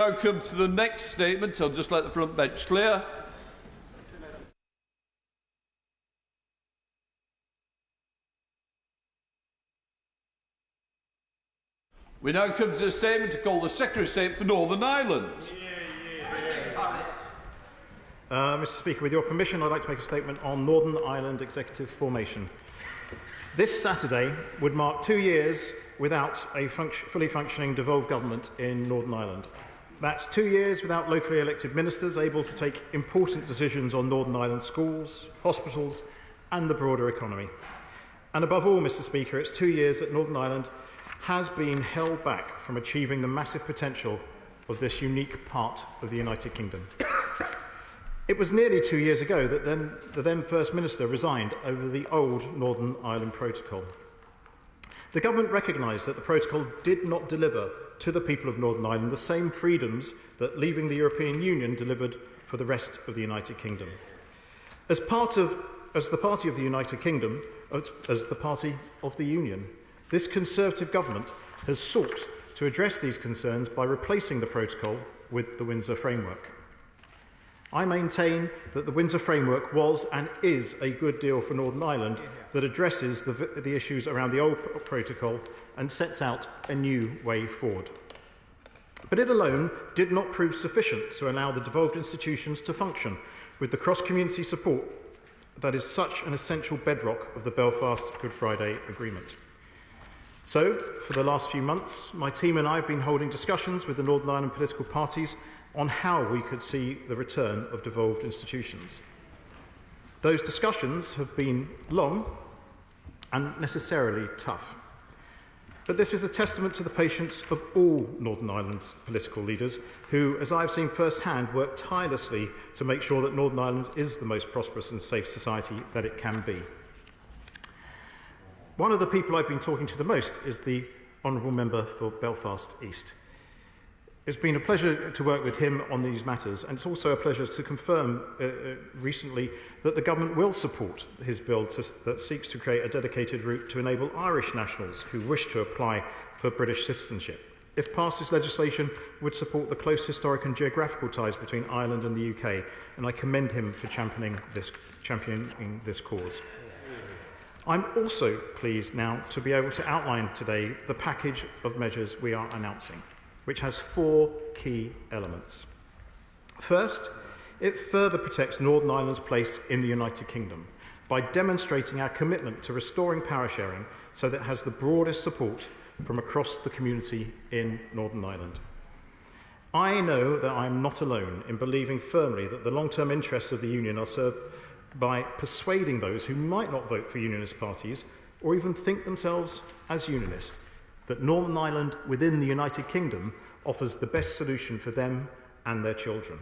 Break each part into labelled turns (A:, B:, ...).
A: Now come to the next statement. I'll just let the front bench clear. We now come to the statement to call the Secretary of State for Northern Ireland.
B: Mr. Speaker, with your permission, I'd like to make a statement on Northern Ireland executive formation. This Saturday would mark 2 years without a fully functioning devolved government in Northern Ireland. That's 2 years without locally elected ministers able to take important decisions on Northern Ireland schools, hospitals and the broader economy. And above all, Mr. Speaker, it's 2 years that Northern Ireland has been held back from achieving the massive potential of this unique part of the United Kingdom. It was nearly 2 years ago that the then First Minister resigned over the old Northern Ireland Protocol. The government recognised that the protocol did not deliver to the people of Northern Ireland the same freedoms that leaving the European Union delivered for the rest of the United Kingdom. As the party of the United Kingdom, as the party of the Union, this Conservative government has sought to address these concerns by replacing the protocol with the Windsor Framework. I maintain that the Windsor Framework was and is a good deal for Northern Ireland that addresses the issues around the old protocol and sets out a new way forward. But it alone did not prove sufficient to allow the devolved institutions to function with the cross-community support that is such an essential bedrock of the Belfast Good Friday Agreement. So, for the last few months, my team and I have been holding discussions with the Northern Ireland political parties on how we could see the return of devolved institutions. Those discussions have been long and necessarily tough. But this is a testament to the patience of all Northern Ireland's political leaders who, as I've seen firsthand, work tirelessly to make sure that Northern Ireland is the most prosperous and safe society that it can be. One of the people I've been talking to the most is the Honourable Member for Belfast East. It's been a pleasure to work with him on these matters, and it's also a pleasure to confirm recently that the government will support his bill that seeks to create a dedicated route to enable Irish nationals who wish to apply for British citizenship. If passed, this legislation would support the close historic and geographical ties between Ireland and the UK, and I commend him for championing this cause. I'm also pleased now to be able to outline today the package of measures we are announcing, which has 4 key elements. First, it further protects Northern Ireland's place in the United Kingdom by demonstrating our commitment to restoring power sharing so that it has the broadest support from across the community in Northern Ireland. I know that I am not alone in believing firmly that the long-term interests of the Union are served by persuading those who might not vote for Unionist parties or even think themselves as Unionists that Northern Ireland within the United Kingdom offers the best solution for them and their children.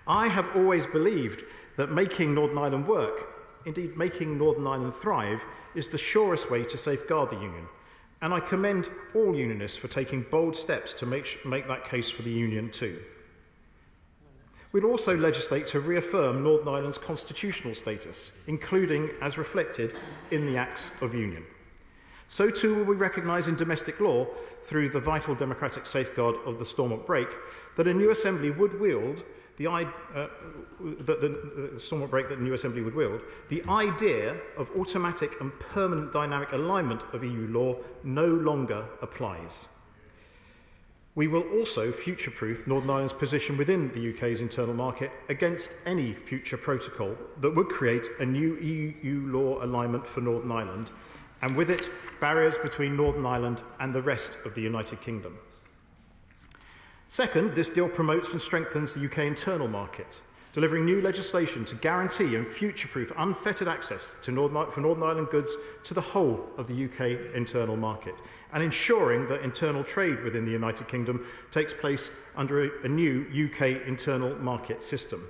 B: I have always believed that making Northern Ireland work, indeed making Northern Ireland thrive, is the surest way to safeguard the Union, and I commend all Unionists for taking bold steps to make that case for the Union too. We'd also legislate to reaffirm Northern Ireland's constitutional status, including as reflected in the Acts of Union. So too will we recognise in domestic law, through the vital democratic safeguard of the Stormont Break, that a new Assembly would wield the Stormont Break that the new Assembly would wield, the idea of automatic and permanent dynamic alignment of EU law no longer applies. We will also future-proof Northern Ireland's position within the UK's internal market against any future protocol that would create a new EU law alignment for Northern Ireland, and with it, barriers between Northern Ireland and the rest of the United Kingdom. Second, this deal promotes and strengthens the UK internal market, delivering new legislation to guarantee and future-proof unfettered access to for Northern Ireland goods to the whole of the UK internal market, and ensuring that internal trade within the United Kingdom takes place under a new UK internal market system.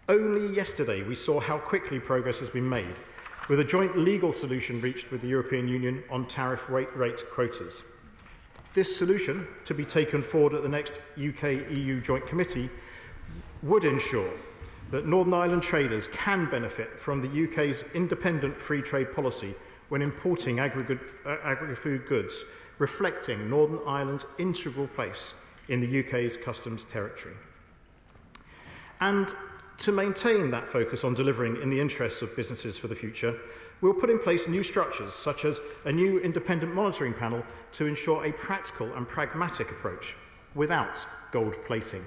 B: Only yesterday we saw how quickly progress has been made, with a joint legal solution reached with the European Union on tariff rate quotas. This solution, to be taken forward at the next UK-EU Joint Committee, would ensure that Northern Ireland traders can benefit from the UK's independent free trade policy when importing agri-food goods reflecting Northern Ireland's integral place in the UK's customs territory. And to maintain that focus on delivering in the interests of businesses for the future, we'll put in place new structures, such as a new independent monitoring panel to ensure a practical and pragmatic approach without gold plating.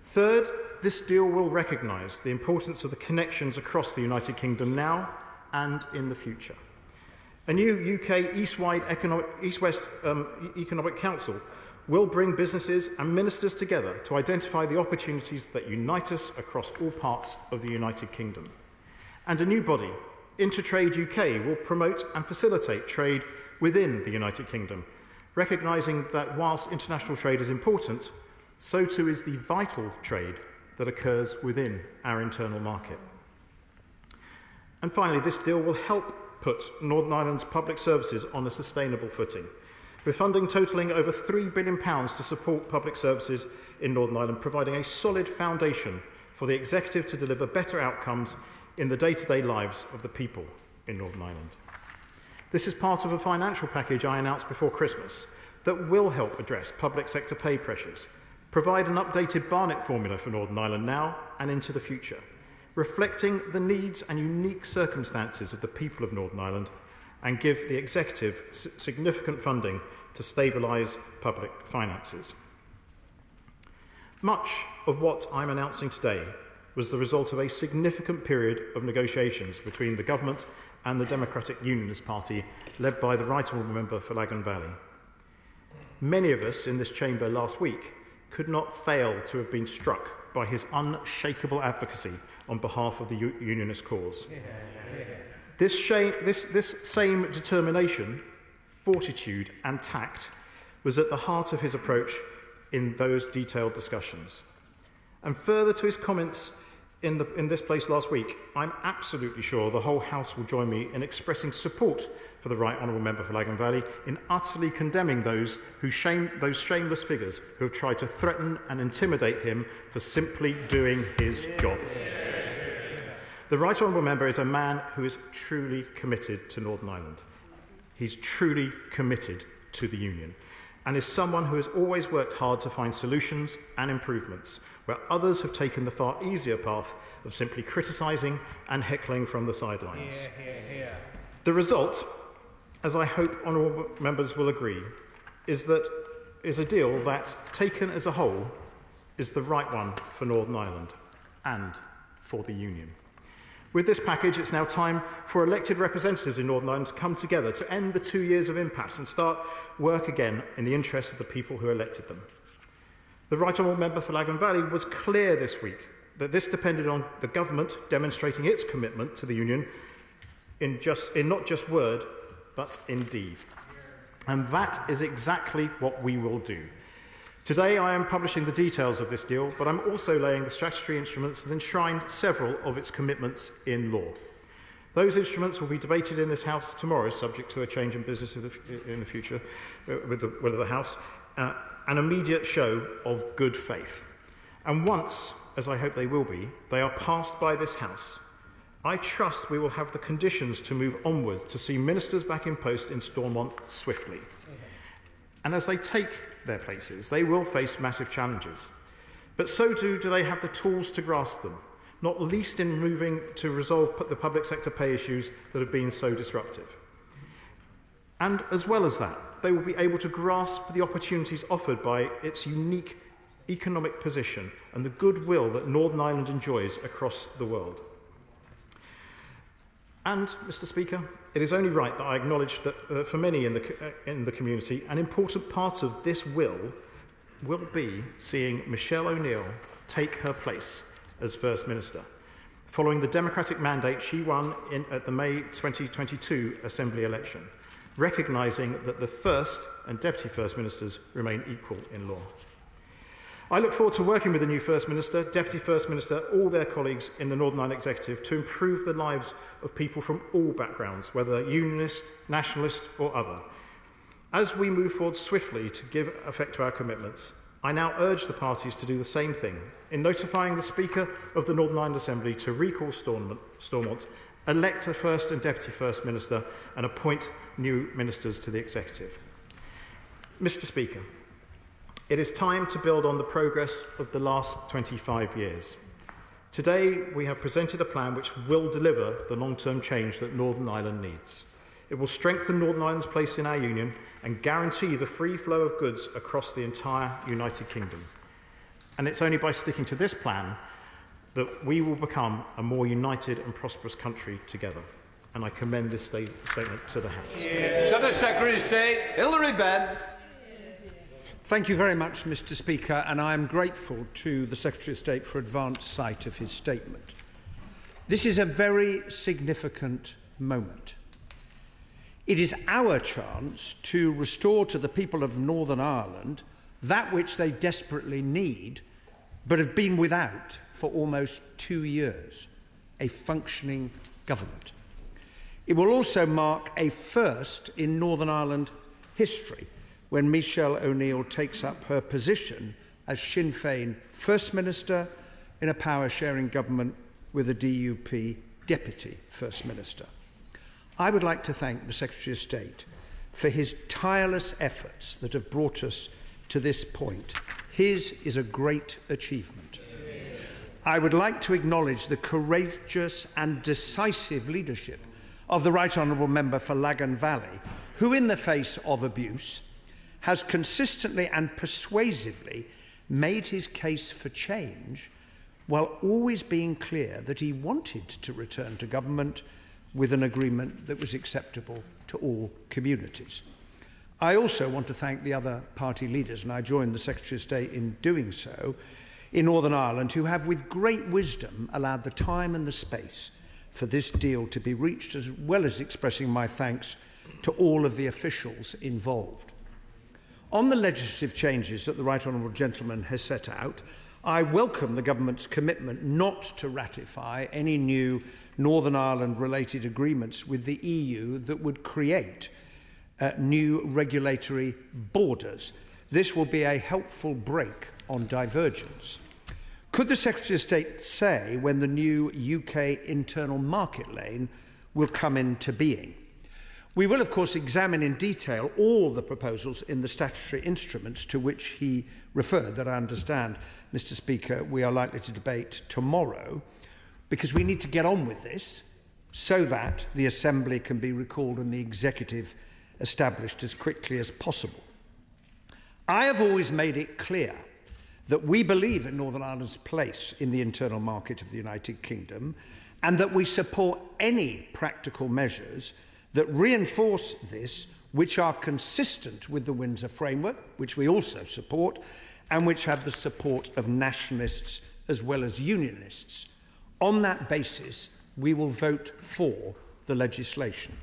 B: Third, this deal will recognise the importance of the connections across the United Kingdom now and in the future. A new UK East-West Economic Council will bring businesses and ministers together to identify the opportunities that unite us across all parts of the United Kingdom. And a new body, Intertrade UK, will promote and facilitate trade within the United Kingdom, recognising that whilst international trade is important, so too is the vital trade that occurs within our internal market. And finally, this deal will help put Northern Ireland's public services on a sustainable footing, with funding totalling over £3 billion to support public services in Northern Ireland, providing a solid foundation for the Executive to deliver better outcomes in the day-to-day lives of the people in Northern Ireland. This is part of a financial package I announced before Christmas that will help address public sector pay pressures, provide an updated Barnett formula for Northern Ireland now and into the future, reflecting the needs and unique circumstances of the people of Northern Ireland, and give the Executive significant funding to stabilise public finances. Much of what I'm announcing today was the result of a significant period of negotiations between the Government and the Democratic Unionist Party, led by the Right Honourable Member for Lagan Valley. Many of us in this chamber last week could not fail to have been struck by his unshakable advocacy on behalf of the unionist cause. This same determination, fortitude and tact was at the heart of his approach in those detailed discussions. And further to his comments in this place last week, I'm absolutely sure the whole House will join me in expressing support for the Right Honourable Member for Lagan Valley in utterly condemning those shameless figures who have tried to threaten and intimidate him for simply doing his job. The Right Honourable Member is a man who is truly committed to Northern Ireland. He's truly committed to the Union, and is someone who has always worked hard to find solutions and improvements where others have taken the far easier path of simply criticising and heckling from the sidelines. The result, as I hope honourable members will agree, is a deal that, taken as a whole, is the right one for Northern Ireland and for the Union. With this package, it's now time for elected representatives in Northern Ireland to come together to end the 2 years of impasse and start work again in the interests of the people who elected them. The Right Honourable Member for Lagan Valley was clear this week that this depended on the Government demonstrating its commitment to the Union in not just word, but in deed. And that is exactly what we will do. Today I am publishing the details of this deal, but I'm also laying the statutory instruments that enshrined several of its commitments in law. Those instruments will be debated in this House tomorrow, subject to a change in business in the future with the will of the House, an immediate show of good faith. And once, as I hope they will be, they are passed by this House, I trust we will have the conditions to move onward to see ministers back in post in Stormont swiftly. And as they take their places, they will face massive challenges. But so do they have the tools to grasp them, not least in moving to resolve the public sector pay issues that have been so disruptive. And as well as that, they will be able to grasp the opportunities offered by its unique economic position and the goodwill that Northern Ireland enjoys across the world. And, Mr. Speaker, it is only right that I acknowledge that for many in the community, an important part of this will be seeing Michelle O'Neill take her place as First Minister, following the democratic mandate she won at the May 2022 Assembly election, recognising that the First and Deputy First Ministers remain equal in law. I look forward to working with the new First Minister, Deputy First Minister, all their colleagues in the Northern Ireland Executive to improve the lives of people from all backgrounds, whether unionist, nationalist or other. As we move forward swiftly to give effect to our commitments, I now urge the parties to do the same thing in notifying the Speaker of the Northern Ireland Assembly to recall Stormont, elect a First and Deputy First Minister and appoint new ministers to the Executive. Mr. Speaker, it is time to build on the progress of the last 25 years. Today, we have presented a plan which will deliver the long-term change that Northern Ireland needs. It will strengthen Northern Ireland's place in our union and guarantee the free flow of goods across the entire United Kingdom. And it's only by sticking to this plan that we will become a more united and prosperous country together. And I commend this statement to the House.
A: Shadow Secretary of State, Hilary Benn.
C: Thank you very much, Mr. Speaker, and I am grateful to the Secretary of State for advance sight of his statement. This is a very significant moment. It is our chance to restore to the people of Northern Ireland that which they desperately need, but have been without for almost 2 years: a functioning government. It will also mark a first in Northern Ireland history when Michelle O'Neill takes up her position as Sinn Féin First Minister in a power-sharing government with a DUP Deputy First Minister. I would like to thank the Secretary of State for his tireless efforts that have brought us to this point. His is a great achievement. I would like to acknowledge the courageous and decisive leadership of the Right Honourable Member for Lagan Valley, who, in the face of abuse, has consistently and persuasively made his case for change, while always being clear that he wanted to return to government with an agreement that was acceptable to all communities. I also want to thank the other party leaders, and I join the Secretary of State in doing so, in Northern Ireland, who have with great wisdom allowed the time and the space for this deal to be reached, as well as expressing my thanks to all of the officials involved. On the legislative changes that the Right Honourable Gentleman has set out, I welcome the Government's commitment not to ratify any new Northern Ireland-related agreements with the EU that would create new regulatory borders. This will be a helpful break on divergence. Could the Secretary of State say when the new UK internal market lane will come into being? We will, of course, examine in detail all the proposals in the statutory instruments to which he referred, that I understand, Mr. Speaker, we are likely to debate tomorrow, because we need to get on with this so that the Assembly can be recalled and the Executive established as quickly as possible. I have always made it clear that we believe in Northern Ireland's place in the internal market of the United Kingdom, and that we support any practical measures that reinforce this, which are consistent with the Windsor Framework, which we also support, and which have the support of nationalists as well as unionists. On that basis, we will vote for the legislation.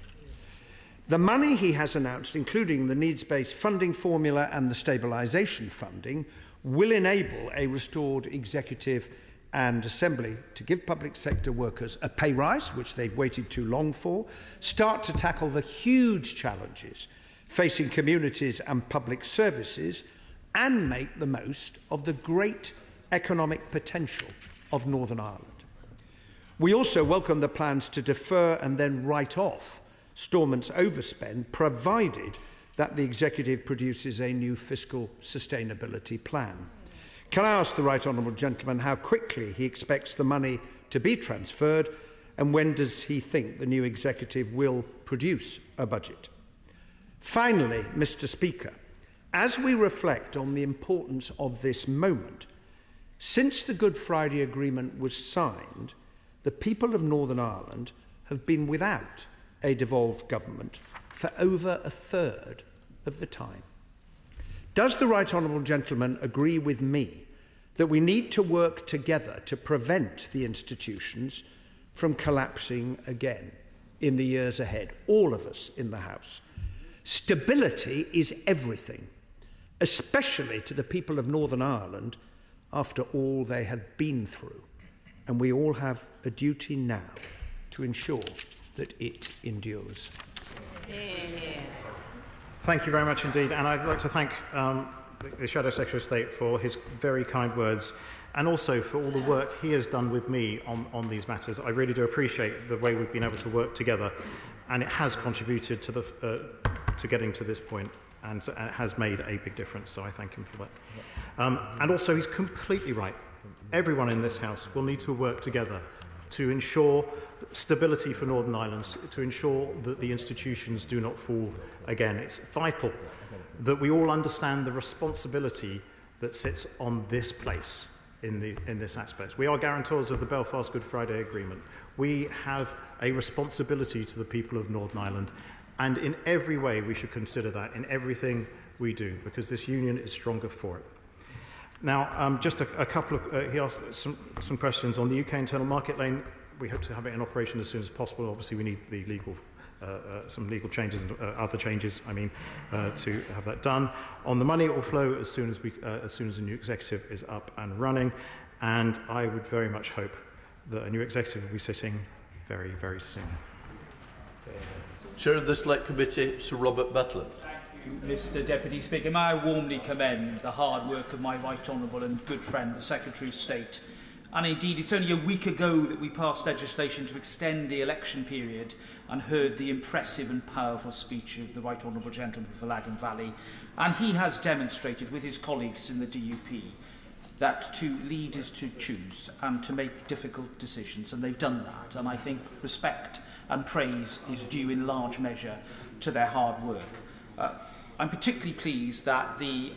C: The money he has announced, including the needs-based funding formula and the stabilisation funding, will enable a restored Executive and Assembly to give public sector workers a pay rise, which they've waited too long for, start to tackle the huge challenges facing communities and public services, and make the most of the great economic potential of Northern Ireland. We also welcome the plans to defer and then write off Stormont's overspend, provided that the Executive produces a new fiscal sustainability plan. Can I ask the Right Honourable Gentleman how quickly he expects the money to be transferred, and when does he think the new Executive will produce a budget? Finally, Mr. Speaker, as we reflect on the importance of this moment, since the Good Friday Agreement was signed, the people of Northern Ireland have been without a devolved government for over a third of the time. Does the Right Honourable Gentleman agree with me that we need to work together to prevent the institutions from collapsing again in the years ahead, all of us in the House? Stability is everything, especially to the people of Northern Ireland after all they have been through. And we all have a duty now to ensure that it endures.
B: Thank you very much indeed, and I'd like to thank the Shadow Secretary of State for his very kind words, and also for all the work he has done with me on these matters. I really do appreciate the way we've been able to work together, and it has contributed to getting to this point. and has made a big difference, so I thank him for that. And also, he's completely right. Everyone in this House will need to work together to ensure stability for Northern Ireland, to ensure that the institutions do not fall again. It's vital that we all understand the responsibility that sits on this place in this aspect. We are guarantors of the Belfast Good Friday Agreement. We have a responsibility to the people of Northern Ireland, and in every way we should consider that in everything we do, because this union is stronger for it. Now, just a couple of, he asked some questions on the UK internal market lane. We hope to have it in operation as soon as possible. Obviously, we need the legal, some legal changes, other changes, to have that done. On the money, it will flow as soon as the new executive is up and running. And I would very much hope that a new executive will be sitting very, very soon.
A: Chair of the Select Committee, Sir Robert Buckland.
D: Mr Deputy Speaker, may I warmly commend the hard work of my right honourable and good friend, the Secretary of State. And indeed, it's only a week ago that we passed legislation to extend the election period and heard the impressive and powerful speech of the right honourable gentleman for Lagan Valley. And he has demonstrated with his colleagues in the DUP that to lead is to choose and to make difficult decisions, and they've done that. And I think respect and praise is due in large measure to their hard work. I'm particularly pleased that the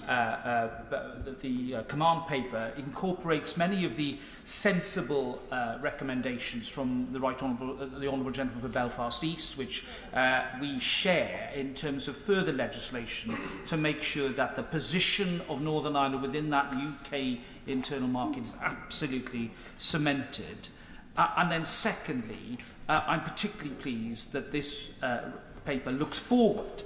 D: command paper incorporates many of the sensible recommendations from the Honourable Gentleman for Belfast East, which we share in terms of further legislation to make sure that the position of Northern Ireland within that UK internal market is absolutely cemented. And then secondly, I'm particularly pleased that this paper looks forward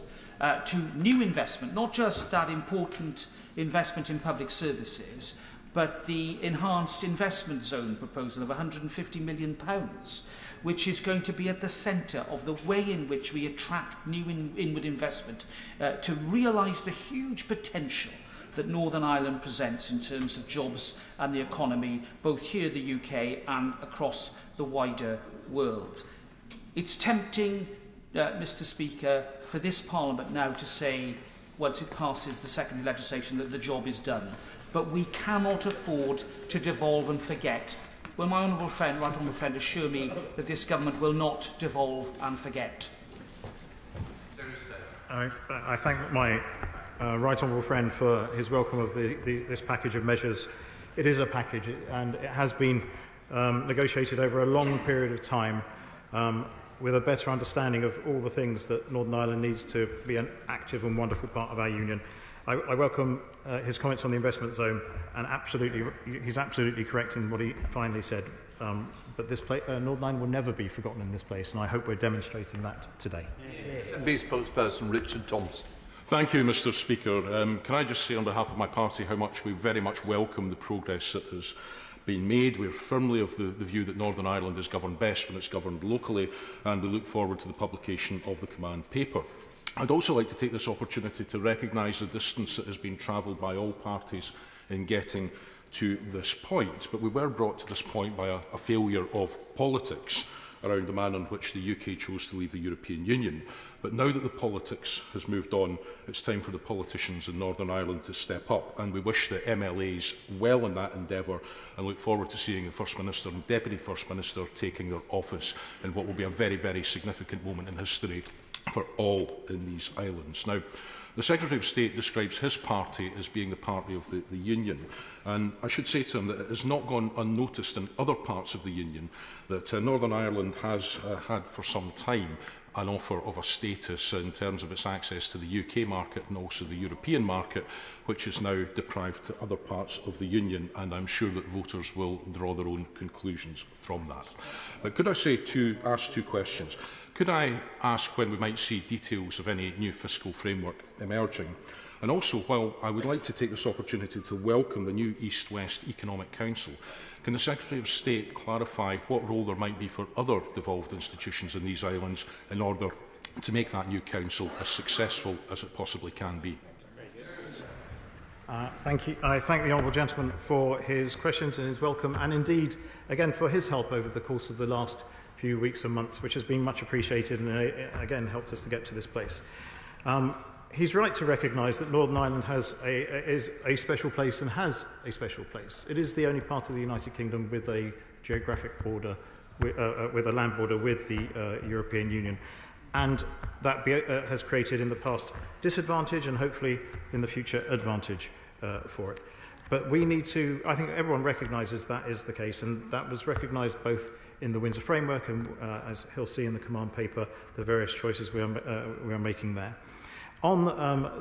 D: to new investment, not just that important investment in public services, but the enhanced investment zone proposal of £150 million, which is going to be at the centre of the way in which we attract new inward investment to realise the huge potential that Northern Ireland presents in terms of jobs and the economy, both here in the UK and across the wider world. It's tempting, Mr Speaker, for this Parliament now to say, once it passes the secondary legislation, that the job is done. But we cannot afford to devolve and forget. Will my honourable friend, right honourable friend, assure me that this government will not devolve and forget?
B: I thank my right honourable friend for his welcome of this package of measures. It is a package, and it has been negotiated over a long period of time, with a better understanding of all the things that Northern Ireland needs to be an active and wonderful part of our union. I welcome his comments on the investment zone, and he's absolutely correct in what he finally said. But Northern Ireland will never be forgotten in this place, and I hope we're demonstrating that today.
A: B spokesperson Richard Thomson.
E: Thank you, Mr Speaker. Can I just say on behalf of my party how much we very much welcome the progress that has been made. We're firmly of the view that Northern Ireland is governed best when it's governed locally, and we look forward to the publication of the command paper. I'd also like to take this opportunity to recognise the distance that has been travelled by all parties in getting to this point, but we were brought to this point by a failure of politics around the manner in which the UK chose to leave the European Union. But now that the politics has moved on, it's time for the politicians in Northern Ireland to step up, and we wish the MLAs well in that endeavour and look forward to seeing the First Minister and Deputy First Minister taking their office in what will be a very, very significant moment in history for all in these islands. Now, the Secretary of State describes his party as being the party of the Union, and I should say to him that it has not gone unnoticed in other parts of the Union that Northern Ireland has had for some time an offer of a status in terms of its access to the UK market and also the European market, which is now deprived to other parts of the Union, and I'm sure that voters will draw their own conclusions from that. But could I ask two questions? Could I ask when we might see details of any new fiscal framework emerging? And also, while I would like to take this opportunity to welcome the new East-West Economic Council, can the Secretary of State clarify what role there might be for other devolved institutions in these islands in order to make that new council as successful as it possibly can be?
B: Thank you. I thank the honourable gentleman for his questions and his welcome, and indeed, again, for his help over the course of the last few weeks and months, which has been much appreciated and again helped us to get to this place. he's right to recognise that Northern Ireland is a special place and has a special place. It is the only part of the United Kingdom with a geographic border, with a land border with the European Union. And that has created in the past disadvantage and hopefully in the future advantage for it. But we need to, I think everyone recognises that is the case, and that was recognised both in the Windsor Framework and, as he'll see in the command paper, the various choices we are making there. On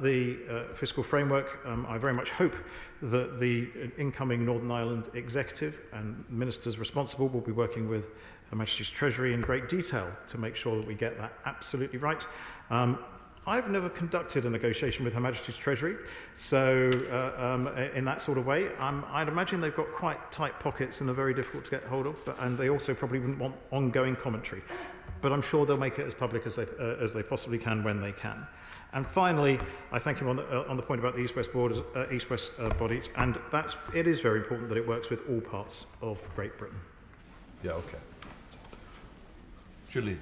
B: the fiscal framework, I very much hope that the incoming Northern Ireland Executive and ministers responsible will be working with Her Majesty's Treasury in great detail to make sure that we get that absolutely right. I've never conducted a negotiation with Her Majesty's Treasury, so in that sort of way, I'd imagine they've got quite tight pockets and are very difficult to get hold of, and they also probably wouldn't want ongoing commentary. But I'm sure they'll make it as public as they possibly can when they can. And finally, I thank him on the point about the East-West bodies, and it is very important that it works with all parts of Great Britain.
A: Yeah, okay. Julian.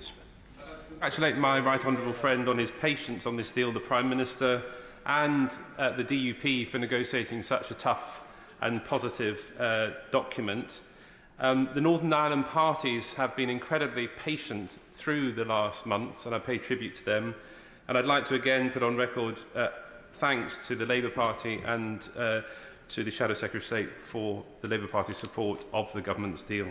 F: Congratulate my right honourable friend on his patience on this deal, the Prime Minister and the DUP for negotiating such a tough and positive document. The Northern Ireland parties have been incredibly patient through the last months, and I pay tribute to them. And I'd like to again put on record thanks to the Labour Party and to the Shadow Secretary of State for the Labour Party's support of the government's deal.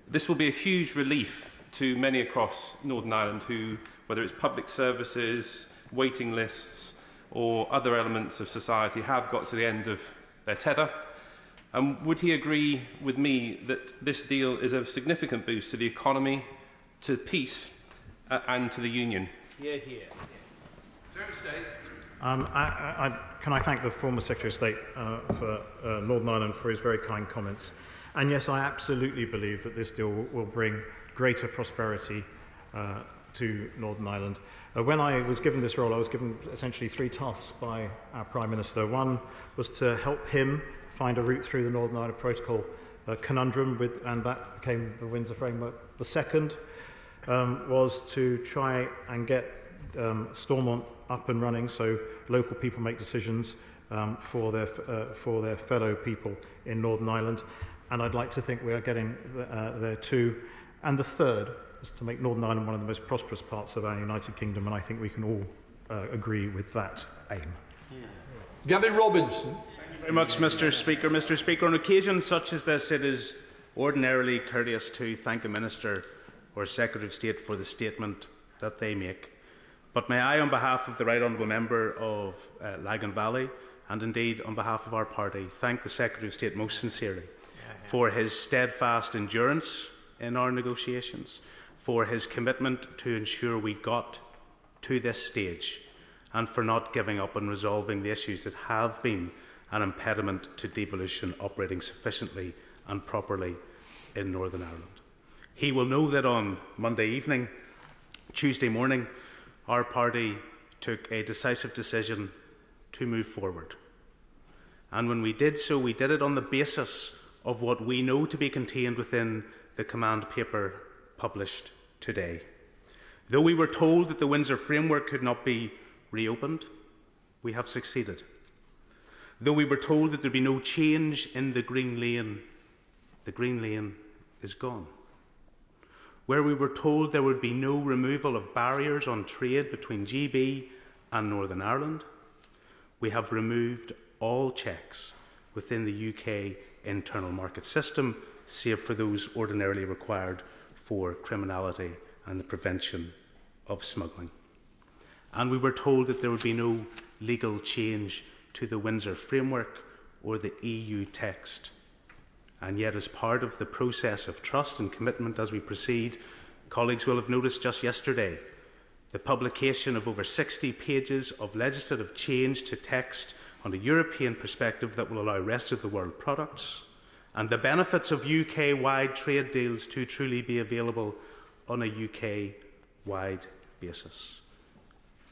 F: This will be a huge relief to many across Northern Ireland who, whether it's public services, waiting lists or other elements of society, have got to the end of their tether. And would he agree with me that this deal is a significant boost to the economy, to peace and to the Union?
D: Hear, hear.
B: Can I thank the former Secretary of State for Northern Ireland for his very kind comments. And yes, I absolutely believe that this deal will bring greater prosperity to Northern Ireland. When I was given this role, I was given essentially 3 tasks by our Prime Minister. One was to help him find a route through the Northern Ireland Protocol conundrum, and that became the Windsor Framework. The second was to try and get Stormont up and running so local people make decisions for their fellow people in Northern Ireland. And I'd like to think we are getting there too. And the third is to make Northern Ireland one of the most prosperous parts of our United Kingdom, and I think we can all agree with that aim.
A: Gavin Robinson.
G: Thank you very much, Mr. Speaker. Mr. Speaker, on occasions such as this, it is ordinarily courteous to thank a Minister or Secretary of State for the statement that they make. But may I, on behalf of the Right Honourable Member of Lagan Valley, and indeed on behalf of our party, thank the Secretary of State most sincerely for his steadfast endurance in our negotiations, for his commitment to ensure we got to this stage, and for not giving up on resolving the issues that have been an impediment to devolution operating sufficiently and properly in Northern Ireland. He will know that on Monday evening, Tuesday morning, our party took a decisive decision to move forward. And when we did so, we did it on the basis of what we know to be contained within the command paper published today. Though we were told that the Windsor Framework could not be reopened, we have succeeded. Though we were told that there would be no change in the Green Lane is gone. Where we were told there would be no removal of barriers on trade between GB and Northern Ireland, we have removed all checks within the UK internal market system, save for those ordinarily required for criminality and the prevention of smuggling. And we were told that there would be no legal change to the Windsor Framework or the EU text. And yet, as part of the process of trust and commitment as we proceed, colleagues will have noticed just yesterday the publication of over 60 pages of legislative change to text on a European perspective that will allow rest of the world products and the benefits of UK-wide trade deals to truly be available on a UK-wide basis.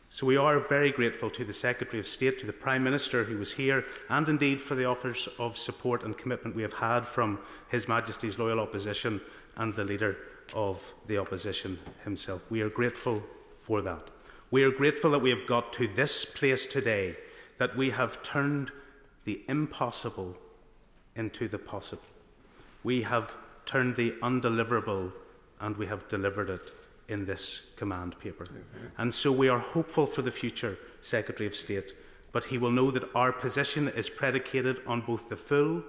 G: So we are very grateful to the Secretary of State, to the Prime Minister who was here, and indeed for the offers of support and commitment we have had from His Majesty's loyal opposition and the Leader of the Opposition himself. We are grateful for that. We are grateful that we have got to this place today, that we have turned the impossible into the possible. We have turned the undeliverable and we have delivered it in this command paper. And so we are hopeful for the future, Secretary of State, but he will know that our position is predicated on both the full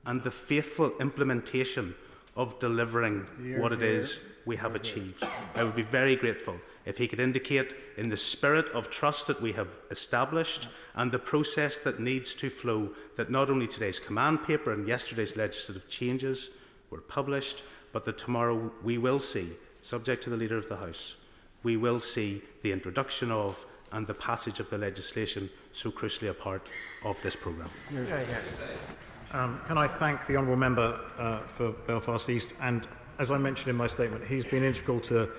G: and the faithful implementation of delivering what it is we have achieved. I would be very grateful if he could indicate, in the spirit of trust that we have established and the process that needs to flow, that not only today's command paper and yesterday's legislative changes were published, but that tomorrow we will see, subject to the Leader of the House, we will see the introduction of and the passage of the legislation so crucially a part of this programme.
B: Can I thank the honourable member for Belfast East? And as I mentioned in my statement, he's been integral to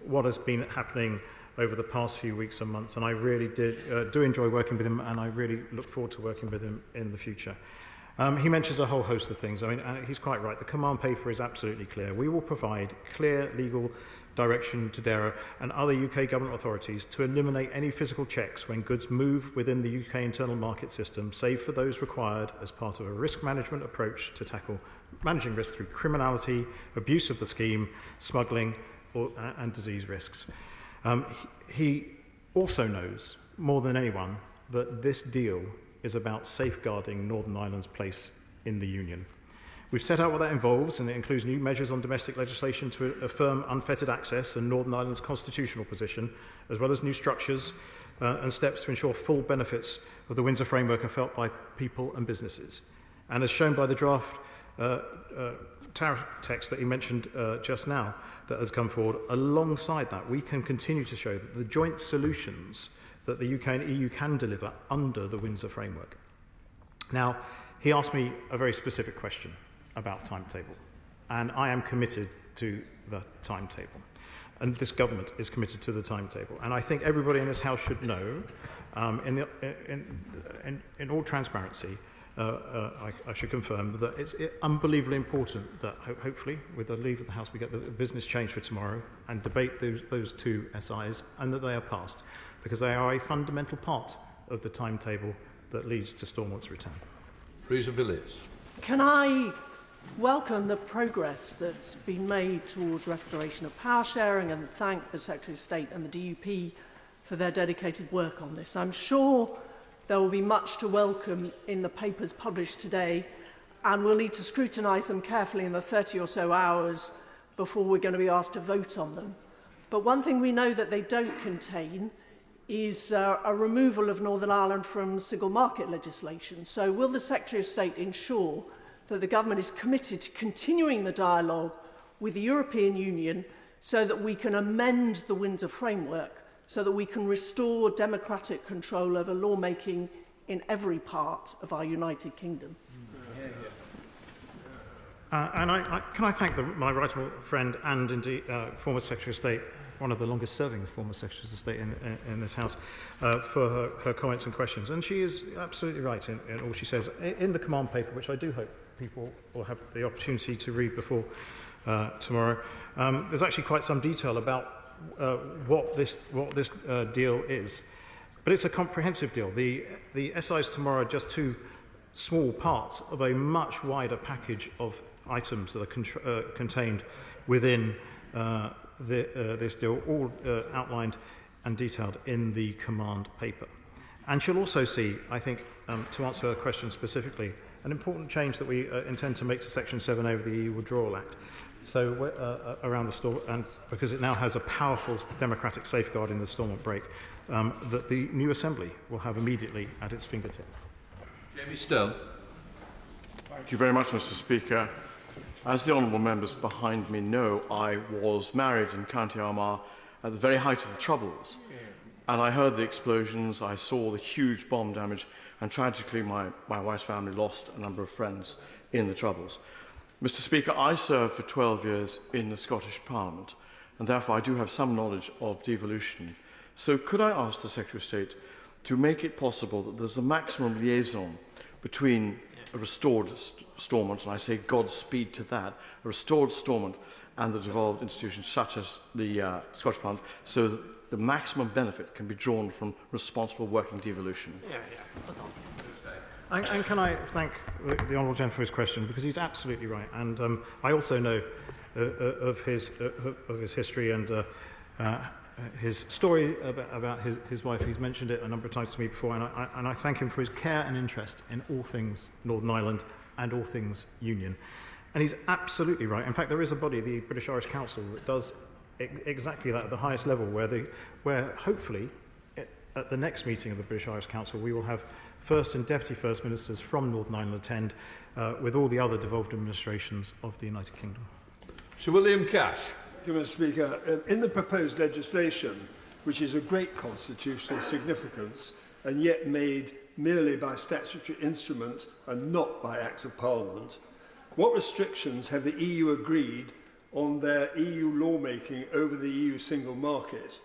B: what has been happening over the past few weeks and months, and I really do enjoy working with him, and I really look forward to working with him in the future. He mentions a whole host of things. I mean, he's quite right. The command paper is absolutely clear. We will provide clear legal direction to DERA and other UK government authorities to eliminate any physical checks when goods move within the UK internal market system, save for those required as part of a risk management approach to tackle managing risk through criminality, abuse of the scheme, smuggling, and disease risks. He also knows, more than anyone, that this deal is about safeguarding Northern Ireland's place in the Union. We've set out what that involves, and it includes new measures on domestic legislation to affirm unfettered access and Northern Ireland's constitutional position, as well as new structures and steps to ensure full benefits of the Windsor Framework are felt by people and businesses. And as shown by the draft tariff text that you mentioned just now that has come forward, alongside that, we can continue to show that the joint solutions that the UK and EU can deliver under the Windsor Framework. Now, he asked me a very specific question about timetable, and I am committed to the timetable, and this government is committed to the timetable. And I think everybody in this House should know, in all transparency, I should confirm that it's unbelievably important that hopefully, with the leave of the House, we get the business change for tomorrow and debate those two SIs, and that they are passed, because they are a fundamental part of the timetable that leads to Stormont's return.
A: Teresa Villiers.
H: Can I welcome the progress that's been made towards restoration of power sharing and thank the Secretary of State and the DUP for their dedicated work on this. I'm sure there will be much to welcome in the papers published today, and we'll need to scrutinise them carefully in the 30 or so hours before we're going to be asked to vote on them. But one thing we know that they don't contain is a removal of Northern Ireland from single market legislation. So will the Secretary of State ensure that the government is committed to continuing the dialogue with the European Union so that we can amend the Windsor Framework, so that we can restore democratic control over lawmaking in every part of our United Kingdom?
B: Can I thank my right honourable friend and indeed former Secretary of State, one of the longest serving former Secretaries of State in this House, for her comments and questions. And she is absolutely right in all she says. In the command paper, which I do hope people will have the opportunity to read before tomorrow, there's actually quite some detail about what this deal is. But it's a comprehensive deal. The SIs tomorrow are just two small parts of a much wider package of items that are contained within this deal, all outlined and detailed in the command paper. And she'll also see, I think, to answer her question specifically, an important change that we intend to make to Section 7A of the EU Withdrawal Act. So around the storm, and because it now has a powerful democratic safeguard in the Stormont break, that the new Assembly will have immediately at its fingertips.
A: Jamie Stone.
I: Thank you very much, Mr. Speaker. As the honourable members behind me know, I was married in County Armagh at the very height of the Troubles, and I heard the explosions, I saw the huge bomb damage, and tragically my wife's family lost a number of friends in the Troubles. Mr. Speaker, I served for 12 years in the Scottish Parliament, and therefore I do have some knowledge of devolution. So could I ask the Secretary of State to make it possible that there's a maximum liaison between a restored Stormont, and I say Godspeed to that, a restored Stormont and the devolved institutions such as the Scottish Parliament, so that the maximum benefit can be drawn from responsible working devolution.
B: And can I thank the Honourable Gentleman for his question, because he's absolutely right. And I also know of his history and his story about his wife. He's mentioned it a number of times to me before, and I thank him for his care and interest in all things Northern Ireland and all things Union. And he's absolutely right. In fact, there is a body, the British Irish Council, that does exactly that at the highest level, where hopefully at the next meeting of the British Irish Council we will have First and Deputy First Ministers from Northern Ireland attend with all the other devolved administrations of the United Kingdom.
A: Sir William Cash.
J: Thank you, Mr. Speaker. In the proposed legislation, which is of great constitutional significance and yet made merely by statutory instrument and not by Act of Parliament, what restrictions have the EU agreed on their EU lawmaking over the EU single market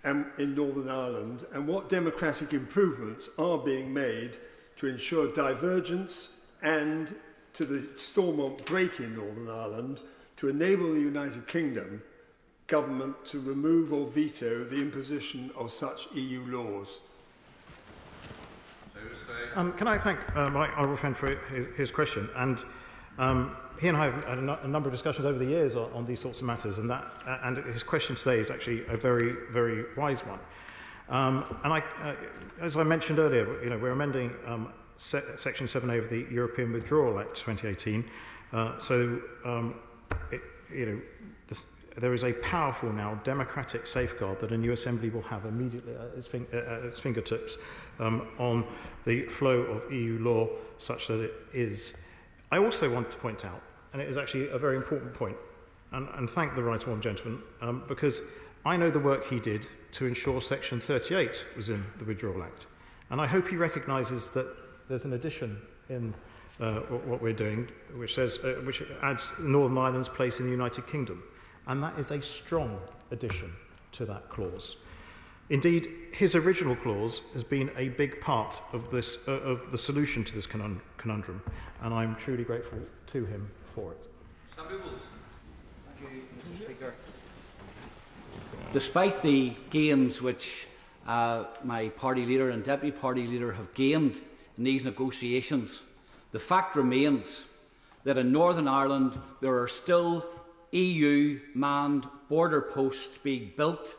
J: in Northern Ireland, and what democratic improvements are being made to ensure divergence and to the Stormont break in Northern Ireland to enable the United Kingdom government to remove or veto the imposition of such EU laws?
B: Can I thank my honourable friend for his question? And he and I have had a number of discussions over the years on these sorts of matters, and his question today is actually a very, very wise one. As I mentioned earlier, we're amending Section 7A of the European Withdrawal Act 2018. There is a powerful now democratic safeguard that a new assembly will have immediately at its fingertips on the flow of EU law, such that it is. I also want to point out, and it is actually a very important point, and thank the right honourable gentleman, because I know the work he did to ensure Section 38 was in the Withdrawal Act. And I hope he recognises that there's an addition in what we're doing, which adds Northern Ireland's place in the United Kingdom. And that is a strong addition to that clause. Indeed, his original clause has been a big part of this, of the solution to this conundrum, and I'm truly grateful to him for it.
K: Thank you, Mr. Speaker. Despite the gains which my party leader and deputy party leader have gained in these negotiations, the fact remains that in Northern Ireland there are still EU manned border posts being built,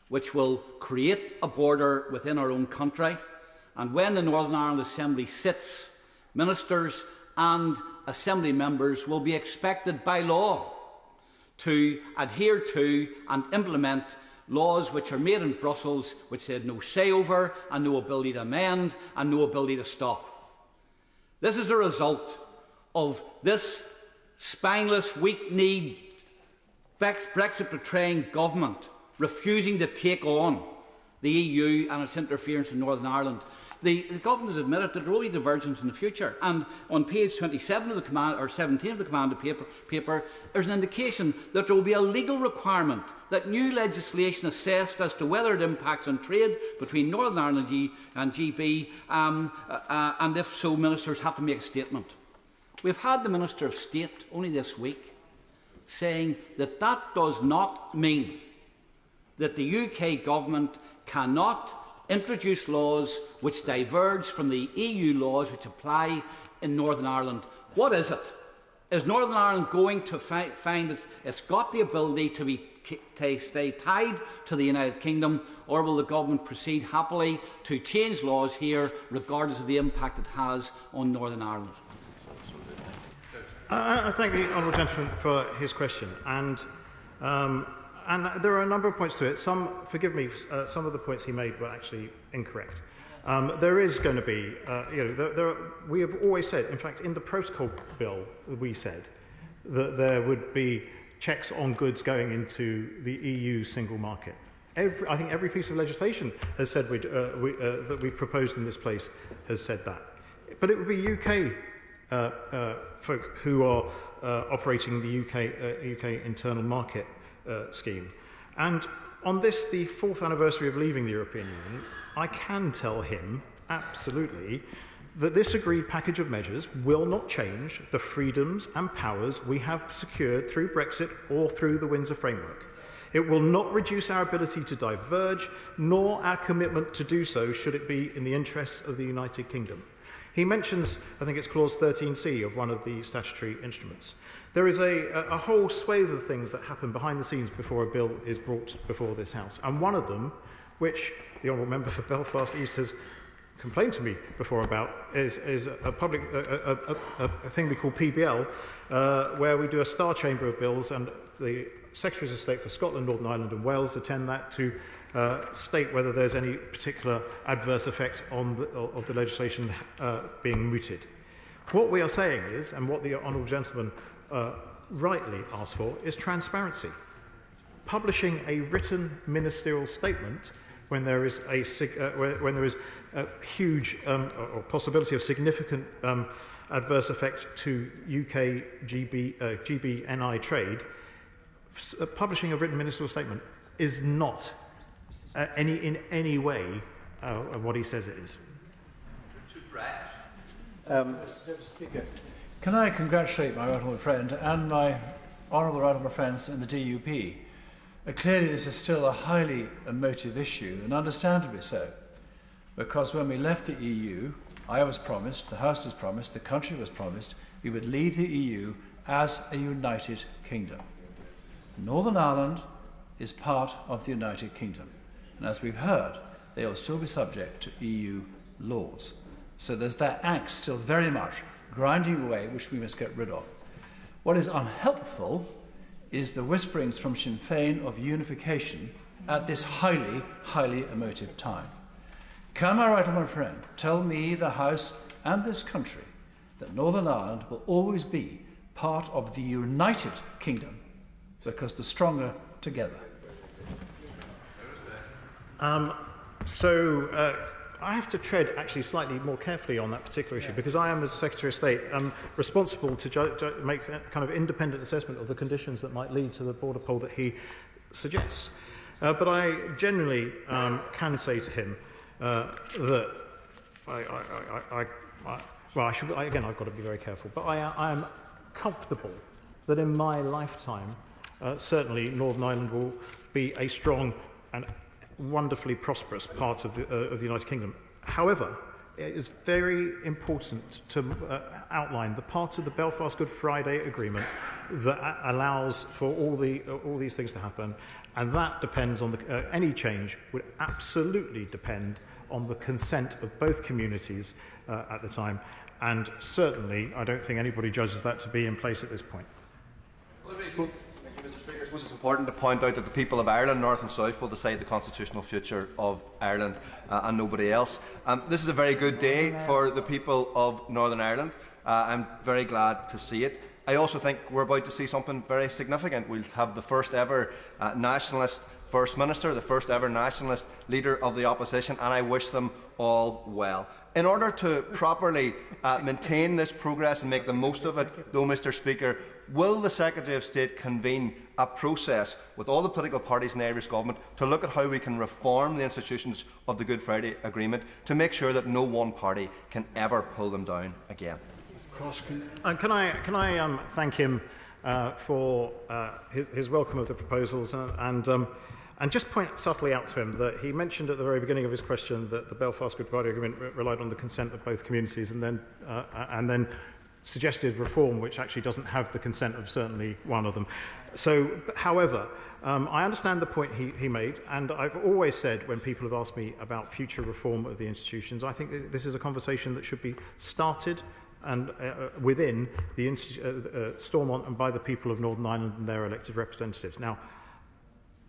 K: which will create a border within our own country. And when the Northern Ireland Assembly sits, ministers and assembly members will be expected by law to adhere to and implement laws which are made in Brussels, which they had no say over and no ability to amend and no ability to stop. This is a result of this spineless, weak-kneed, Brexit-betraying government refusing to take on the EU and its interference in Northern Ireland. The government has admitted that there will be divergence in the future, and on page 27 of the command, or 17 of the command paper, there's an indication that there will be a legal requirement that new legislation assessed as to whether it impacts on trade between Northern Ireland and GB, and if so, ministers have to make a statement. We've had the Minister of State only this week saying that that does not mean that the UK government cannot introduce laws which diverge from the EU laws which apply in Northern Ireland. What is it? Is Northern Ireland going to find it's got the ability to stay tied to the United Kingdom, or will the government proceed happily to change laws here regardless of the impact it has on Northern Ireland?
B: I thank the honourable gentleman for his question, and there are a number of points to it. Forgive me, some of the points he made were actually incorrect. There is going to be, we have always said, in fact, in the protocol bill, we said that there would be checks on goods going into the EU single market. I think every piece of legislation has said that we've proposed in this place has said that. But it would be UK folk who are operating the UK internal market scheme. And on this, the 4th anniversary of leaving the European Union, I can tell him absolutely that this agreed package of measures will not change the freedoms and powers we have secured through Brexit or through the Windsor Framework. It will not reduce our ability to diverge, nor our commitment to do so should it be in the interests of the United Kingdom. He mentions, I think it's clause 13C of one of the statutory instruments. There is a whole swathe of things that happen behind the scenes before a bill is brought before this House. And one of them, which the Honourable Member for Belfast East has complained to me before about, is a thing we call PBL, where we do a star chamber of bills, and the Secretaries of State for Scotland, Northern Ireland and Wales attend that to state whether there's any particular adverse effect of the legislation being mooted. What we are saying is, and what the Honourable Gentleman rightly asked for, is transparency. Publishing a written ministerial statement when there is a huge or possibility of significant adverse effect to UK GB-NI trade, publishing a written ministerial statement is not in any way what he says it is.
L: Mr. Speaker, can I congratulate my honourable friend and my honourable friends in the DUP? Clearly this is still a highly emotive issue, and understandably so, because when we left the EU, I was promised, the House was promised, the country was promised, we would leave the EU as a united kingdom. Northern Ireland is part of the United Kingdom, and as we've heard, they will still be subject to EU laws. So there's that axe still very much grinding away, which we must get rid of. What is unhelpful is the whisperings from Sinn Féin of unification at this highly, highly emotive time. Can my right honourable friend tell me, the House and this country, that Northern Ireland will always be part of the United Kingdom, because the stronger together?
B: I have to tread actually slightly more carefully on that particular issue, because I am, as Secretary of State, responsible to make a kind of independent assessment of the conditions that might lead to the border poll that he suggests. But I genuinely can say to him that again, I've got to be very careful, but I am comfortable that in my lifetime, certainly Northern Ireland will be a strong and wonderfully prosperous part of the United Kingdom. However, it is very important to outline the parts of the Belfast Good Friday Agreement that allows for all these things to happen, and that depends on any change would absolutely depend on the consent of both communities at the time, and certainly I don't think anybody judges that to be in place at this point.
M: I suppose it's important to point out that the people of Ireland, North and South, will decide the constitutional future of Ireland and nobody else. This is a very good day for the people of Northern Ireland. I'm very glad to see it. I also think we're about to see something very significant. We'll have the first ever nationalist First Minister, the first ever nationalist leader of the opposition, and I wish them all well. In order to properly maintain this progress and make the most of it, though, Mr. Speaker, will the Secretary of State convene a process with all the political parties in the Irish Government to look at how we can reform the institutions of the Good Friday Agreement to make sure that no one party can ever pull them down again?
B: Can I thank him for his welcome of the proposals and just point subtly out to him that he mentioned at the very beginning of his question that the Belfast Good Friday Agreement relied on the consent of both communities, and then suggested reform which actually doesn't have the consent of certainly one of them. So, however, I understand the point he made, and I've always said when people have asked me about future reform of the institutions, I think this is a conversation that should be started and within the Stormont and by the people of Northern Ireland and their elected representatives. Now,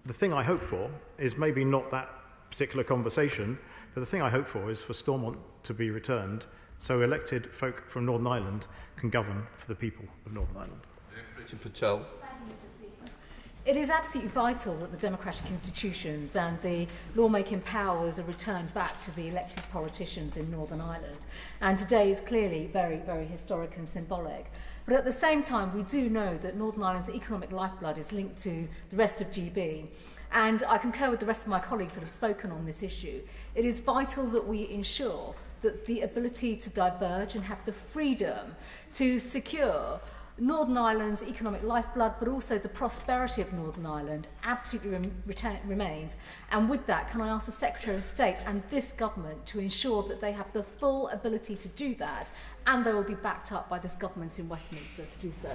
B: the thing I hope for is maybe not that particular conversation, but the thing I hope for is for Stormont to be returned so elected folk from Northern Ireland can govern for the people of Northern Ireland.
N: Patel. It is absolutely vital that the democratic institutions and the lawmaking powers are returned back to the elected politicians in Northern Ireland. And today is clearly very, very historic and symbolic. But at the same time, we do know that Northern Ireland's economic lifeblood is linked to the rest of GB. And I concur with the rest of my colleagues that have spoken on this issue. It is vital that we ensure that the ability to diverge and have the freedom to secure Northern Ireland's economic lifeblood, but also the prosperity of Northern Ireland absolutely remains. And with that, can I ask the Secretary of State and this government to ensure that they have the full ability to do that, and they will be backed up by this government in Westminster to do so?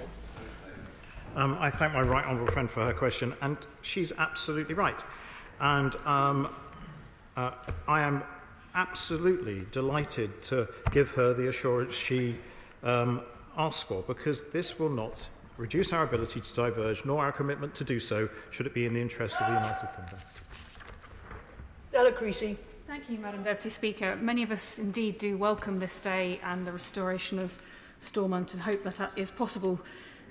B: I thank my right honourable friend for her question, and she's absolutely right. And I am absolutely delighted to give her the assurance she asked for, because this will not reduce our ability to diverge, nor our commitment to do so, should it be in the interest of the United Kingdom.
O: Stella Creasy.
P: Thank you, Madam Deputy Speaker. Many of us indeed do welcome this day and the restoration of Stormont and hope that is possible.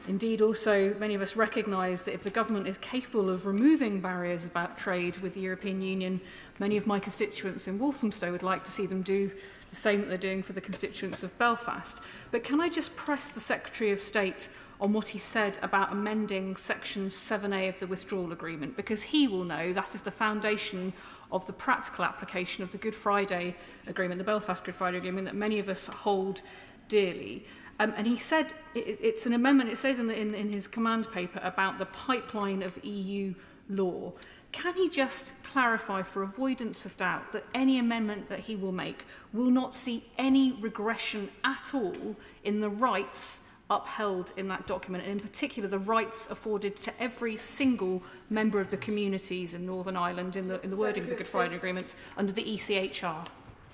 P: Indeed, also, many of us recognise that if the government is capable of removing barriers about trade with the European Union, many of my constituents in Walthamstow would like to see them do the same that they're doing for the constituents of Belfast. But can I just press the Secretary of State on what he said about amending Section 7A of the withdrawal agreement? Because he will know that is the foundation of the practical application of the Good Friday Agreement, the Belfast Good Friday Agreement, that many of us hold dearly. And he said it's an amendment, it says in his command paper, about the pipeline of EU law. Can he just clarify, for avoidance of doubt, that any amendment that he will make will not see any regression at all in the rights upheld in that document, and in particular the rights afforded to every single member of the communities in Northern Ireland in the wording of the Good Friday Agreement under the ECHR?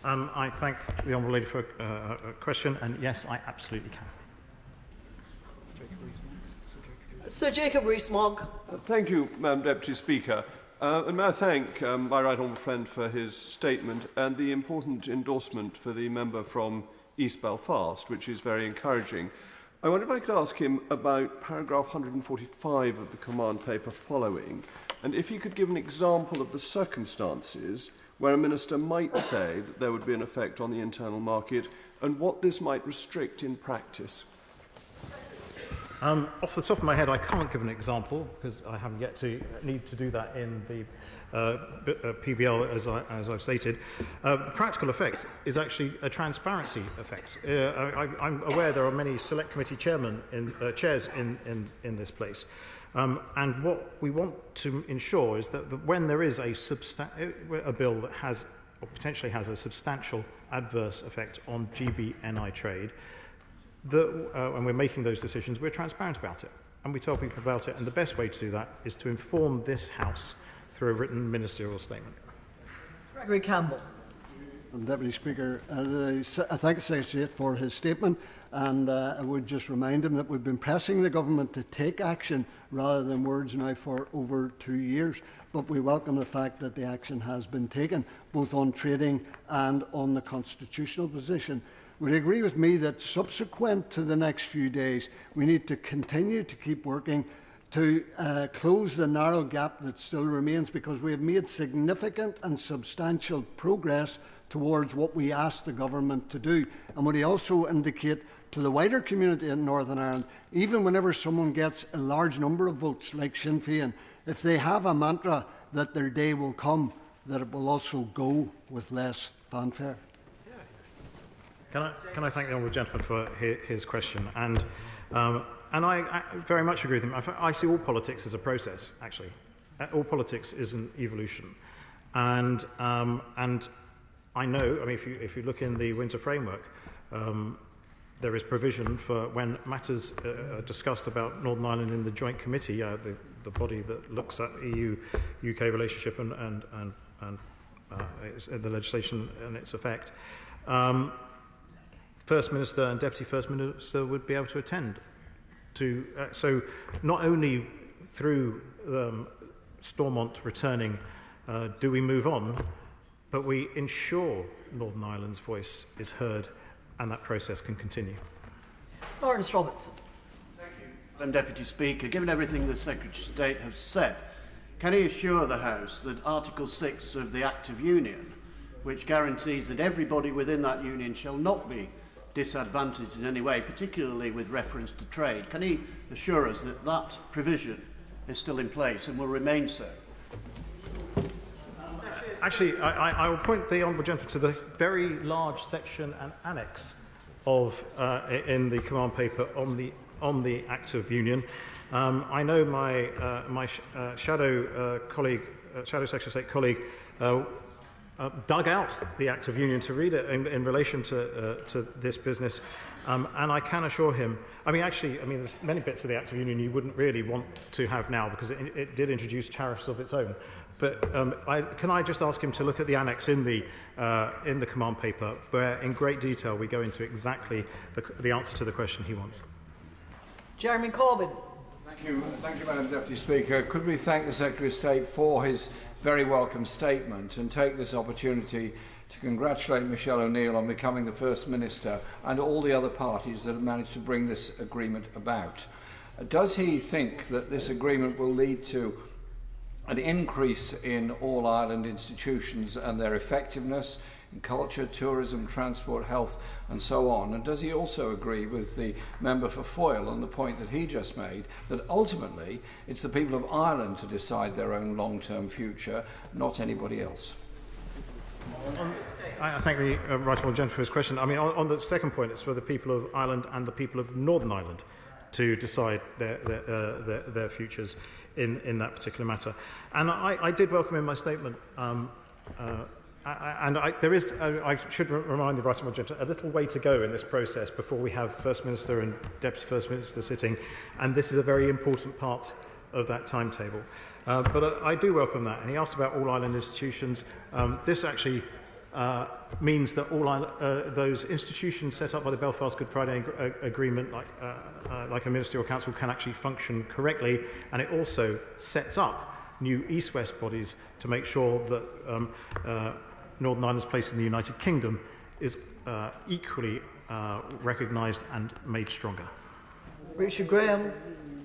B: I thank the Honourable Lady for a question, and yes, I absolutely can.
O: Sir Jacob Rees-Mogg.
Q: Thank you, Madam Deputy Speaker. And may I thank my right honourable friend for his statement and the important endorsement for the member from East Belfast, which is very encouraging. I wonder if I could ask him about paragraph 145 of the command paper following, and if he could give an example of the circumstances where a minister might say that there would be an effect on the internal market, and what this might restrict in practice.
B: Off the top of my head, I can't give an example, because I haven't yet to need to do that in the PBL, as I've stated. The practical effect is actually a transparency effect. I'm aware there are many select committee chairs in this place. And what we want to ensure is that when there is a bill that has or potentially has a substantial adverse effect on GB/NI trade, and we're making those decisions, we're transparent about it. And we tell people about it. And the best way to do that is to inform this House through a written ministerial statement.
O: Gregory Campbell.
R: Deputy Speaker, I thank the Secretary of State for his statement, and I would just remind him that we've been pressing the government to take action rather than words now for over 2 years. But we welcome the fact that the action has been taken, both on trading and on the constitutional position. Would you agree with me that subsequent to the next few days, we need to continue to keep working to close the narrow gap that still remains, because we have made significant and substantial progress towards what we asked the government to do? And would he also indicate to the wider community in Northern Ireland, even whenever someone gets a large number of votes like Sinn Féin, if they have a mantra that their day will come, that it will also go with less fanfare?
B: Can I thank the honourable gentleman for his question? And I very much agree with him. I see all politics as a process, actually. All politics is an evolution. And I know, I mean, if you look in the Windsor Framework, there is provision for when matters are discussed about Northern Ireland in the Joint Committee, the body that looks at EU-UK relationship and the legislation and its effect. First Minister and Deputy First Minister would be able to attend to. So not only through Stormont returning do we move on, but we ensure Northern Ireland's voice is heard and that process can continue.
O: Lawrence Robertson.
S: Thank you. Madam Deputy Speaker, given everything the Secretary of State has said, can he assure the House that Article 6 of the Act of Union, which guarantees that everybody within that union shall not be disadvantaged in any way, particularly with reference to trade, can he assure us that that provision is still in place and will remain so?
B: Actually, I will point the Honourable Gentleman to the very large section and annex of in the command paper on the Act of Union. I know my shadow colleague, Shadow Secretary of State colleague, dug out the Act of Union to read it in relation to this business, and I can assure him. There's many bits of the Act of Union you wouldn't really want to have now because it did introduce tariffs of its own. But can I just ask him to look at the annex in the command paper, where in great detail we go into exactly the answer to the question he wants.
O: Jeremy Corbyn.
T: Thank you, Madam Deputy Speaker. Could we thank the Secretary of State for his very welcome statement and take this opportunity to congratulate Michelle O'Neill on becoming the First Minister and all the other parties that have managed to bring this agreement about. Does he think that this agreement will lead to an increase in all Ireland institutions and their effectiveness in culture, tourism, transport, health and so on? And does he also agree with the member for Foyle on the point that he just made, that ultimately it's the people of Ireland to decide their own long-term future, not anybody else?
B: I thank the Right Honourable Gentleman for his question. On the second point, it's for the people of Ireland and the people of Northern Ireland to decide their futures in that particular matter. And I did welcome in my statement, I should remind the Right Honourable Gentleman, a little way to go in this process before we have First Minister and Deputy First Minister sitting, and this is a very important part of that timetable. But I do welcome that. And he asked about all Ireland institutions. This actually means that all those institutions set up by the Belfast Good Friday Agreement, like a ministerial council, can actually function correctly. And it also sets up new East-West bodies to make sure that Northern Ireland's place in the United Kingdom is equally recognised and made stronger.
O: Richard Graham.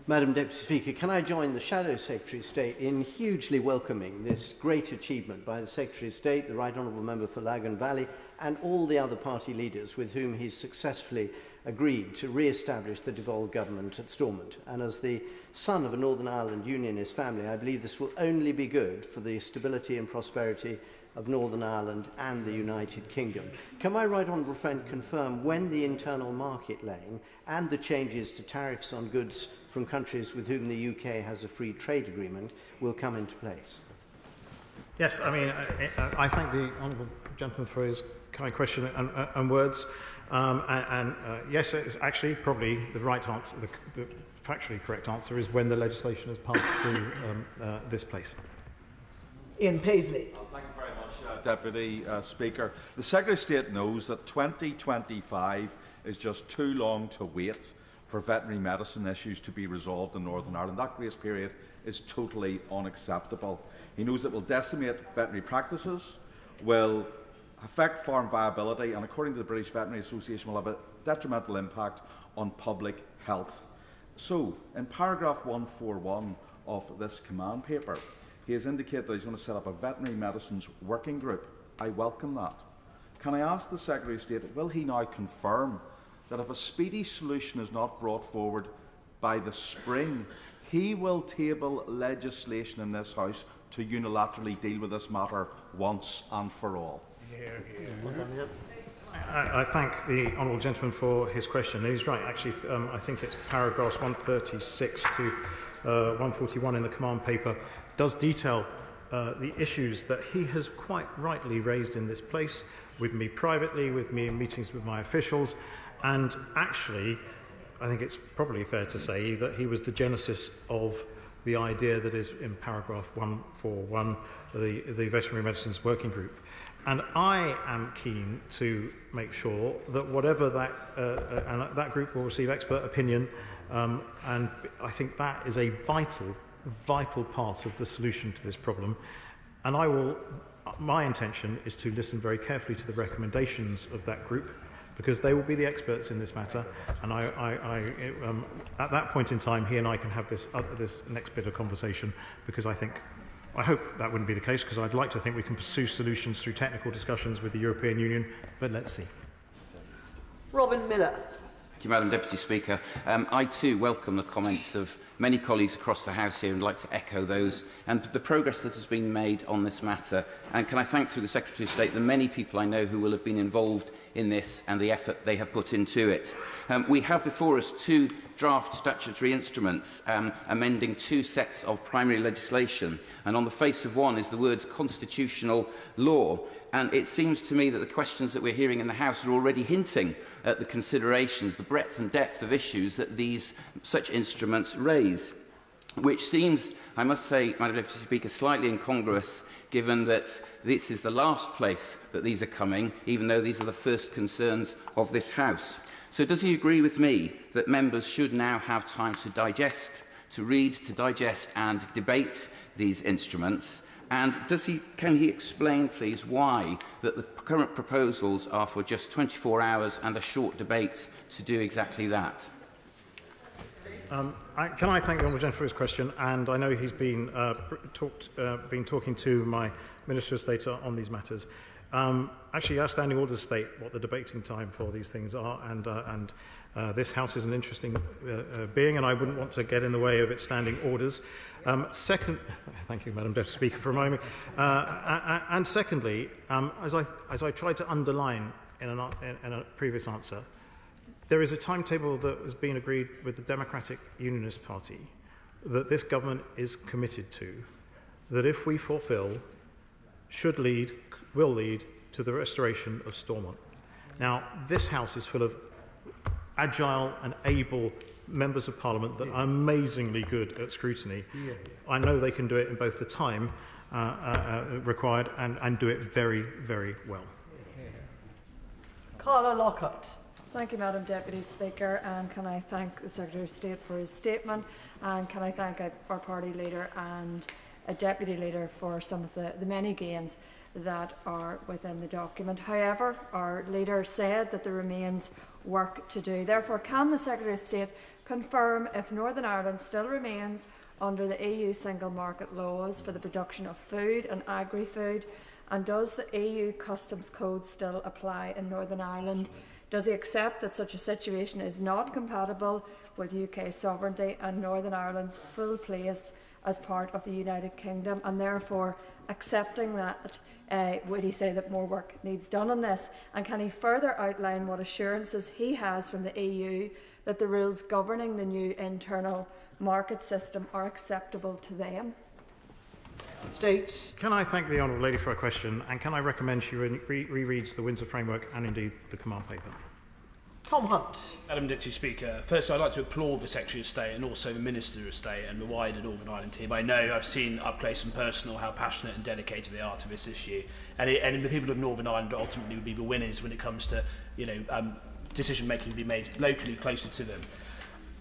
U: Madam Deputy Speaker, can I join the Shadow Secretary of State in hugely welcoming this great achievement by the Secretary of State, the Right Honourable Member for Lagan Valley, and all the other party leaders with whom he's successfully agreed to re-establish the devolved government at Stormont. And as the son of a Northern Ireland Unionist family, I believe this will only be good for the stability and prosperity of Northern Ireland and the United Kingdom. Can my Right Honourable friend confirm when the internal market laying and the changes to tariffs on goods from countries with whom the UK has a free trade agreement will come into place?
B: Yes, I thank the Honourable Gentleman for his kind question and words. Yes, it's actually probably the right answer, the factually correct answer is when the legislation has passed through this place.
O: Ian Paisley.
V: Thank you very much, Deputy Speaker. The Secretary of State knows that 2025 is just too long to wait for veterinary medicine issues to be resolved in Northern Ireland. That grace period is totally unacceptable. He knows it will decimate veterinary practices, will affect farm viability, and according to the British Veterinary Association will have a detrimental impact on public health. So, in paragraph 141 of this command paper, he has indicated that he's going to set up a veterinary medicines working group. I welcome that. Can I ask the Secretary of State, will he now confirm that if a speedy solution is not brought forward by the spring, he will table legislation in this House to unilaterally deal with this matter once and for all?
B: I thank the Honourable Gentleman for his question. He's right, actually, I think it's paragraphs 136 to 141 in the command paper does detail the issues that he has quite rightly raised in this place, with me privately, with me in meetings with my officials, and actually, I think it's probably fair to say that he was the genesis of the idea that is in paragraph 141, the Veterinary Medicines Working Group. And I am keen to make sure that whatever that group will receive expert opinion, and I think that is a vital part of the solution to this problem. And my intention is to listen very carefully to the recommendations of that group, because they will be the experts in this matter. And at that point in time, he and I can have this next bit of conversation, because I hope that wouldn't be the case, because I'd like to think we can pursue solutions through technical discussions with the European Union, but let's see.
O: Robin Miller.
C: Thank you, Madam Deputy Speaker. I too welcome the comments of many colleagues across the House here and would like to echo those and the progress that has been made on this matter. And can I thank through the Secretary of State the many people I know who will have been involved in this and the effort they have put into it. We have before us two draft statutory instruments amending two sets of primary legislation, and on the face of one is the words constitutional law. And it seems to me that the questions that we're hearing in the House are already hinting at the considerations, the breadth and depth of issues that such instruments raise, which seems, I must say, Madam Deputy Speaker, slightly incongruous, given that this is the last place that these are coming, even though these are the first concerns of this House. So does he agree with me that members should now have time to digest, to read, to digest and debate these instruments? And can he explain, please, why that the current proposals are for just 24 hours and a short debate to do exactly that?
B: Can I thank the Honourable Gentleman for his question? And I know he's been talking to my Minister of State on these matters. Actually, our standing orders state what the debating time for these things are, and this House is an interesting being, and I wouldn't want to get in the way of its standing orders. Thank you, Madam Deputy Speaker, for reminding me. And secondly, as I tried to underline in a previous answer, there is a timetable that has been agreed with the Democratic Unionist Party that this government is committed to, that if we fulfil, will lead to the restoration of Stormont. Now, this House is full of agile and able members of Parliament that are amazingly good at scrutiny. I know they can do it in both the time required and do it very, very well.
O: Carla Lockhart.
E: Thank you, Madam Deputy Speaker, and can I thank the Secretary of State for his statement, and can I thank our party leader and a deputy leader for some of the many gains that are within the document. However, our leader said that there remains work to do. Therefore, can the Secretary of State confirm if Northern Ireland still remains under the EU single market laws for the production of food and agri-food, and does the EU Customs Code still apply in Northern Ireland? Does he accept that such a situation is not compatible with UK sovereignty and Northern Ireland's full place as part of the United Kingdom, and therefore accepting that, would he say that more work needs done on this? And can he further outline what assurances he has from the EU that the rules governing the new internal market system are acceptable to them?
O: State.
B: Can I thank the Honourable Lady for her question, and can I recommend she rereads the Windsor Framework and indeed the command paper?
O: Tom Hunt.
D: Madam Deputy Speaker, first I'd like to applaud the Secretary of State and also the Minister of State and the wider Northern Ireland team. I know I've seen up close and personal how passionate and dedicated they are to this issue, and the people of Northern Ireland ultimately will be the winners when it comes to decision making to be made locally closer to them.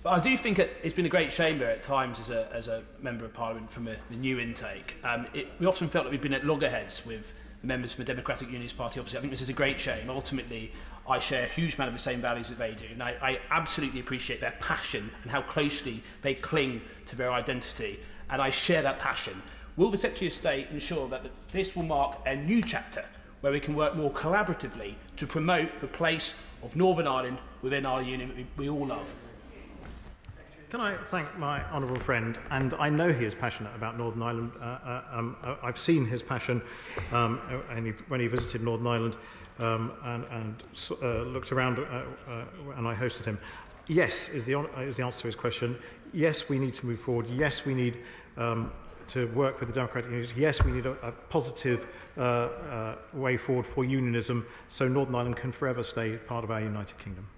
D: But I do think it's been a great shame there at times as a Member of Parliament from the new intake. We often felt that we've been at loggerheads with the members from the Democratic Unionist Party opposite. I think this is a great shame. Ultimately, I share a huge amount of the same values that they do, and I absolutely appreciate their passion and how closely they cling to their identity, and I share that passion. Will the Secretary of State ensure that this will mark a new chapter where we can work more collaboratively to promote the place of Northern Ireland within our union that we all love?
B: Can I thank my honourable friend, and I know he is passionate about Northern Ireland. I've seen his passion when he visited Northern Ireland and looked around, and I hosted him. Yes, is the answer to his question. Yes, we need to move forward. Yes, we need to work with the Democratic Unions. Yes, we need a positive way forward for unionism, so Northern Ireland can forever stay part of our United Kingdom.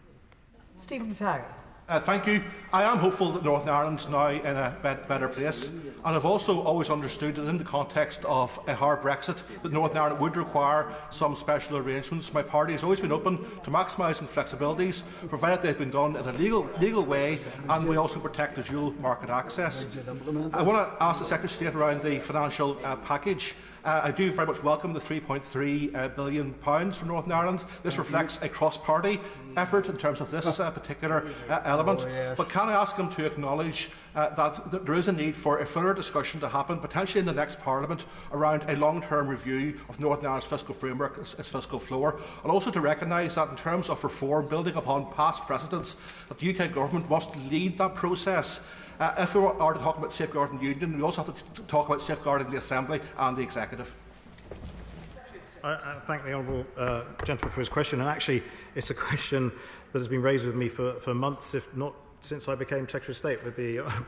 O: Stephen Farry.
W: Thank you. I am hopeful that Northern Ireland's now in a better place, and I've also always understood that in the context of a hard Brexit that Northern Ireland would require some special arrangements. My party has always been open to maximising flexibilities, provided they've been done in a legal way, and we also protect the dual market access. I want to ask the Secretary of State around the financial package. I do very much welcome the £3.3 billion for Northern Ireland. This reflects a cross-party effort in terms of this particular element.
R: Oh, yes.
W: But can I ask him to acknowledge that there is a need for a fuller discussion to happen, potentially in the next Parliament, around a long-term review of Northern Ireland's fiscal framework, its fiscal floor, and also to recognise that in terms of reform, building upon past precedents, that the UK Government must lead that process. If we are to talk about safeguarding the Union, we also have to talk about safeguarding the Assembly and the Executive.
B: I thank the honourable gentleman for his question, and actually it's a question that has been raised with me for months, if not since I became Secretary of State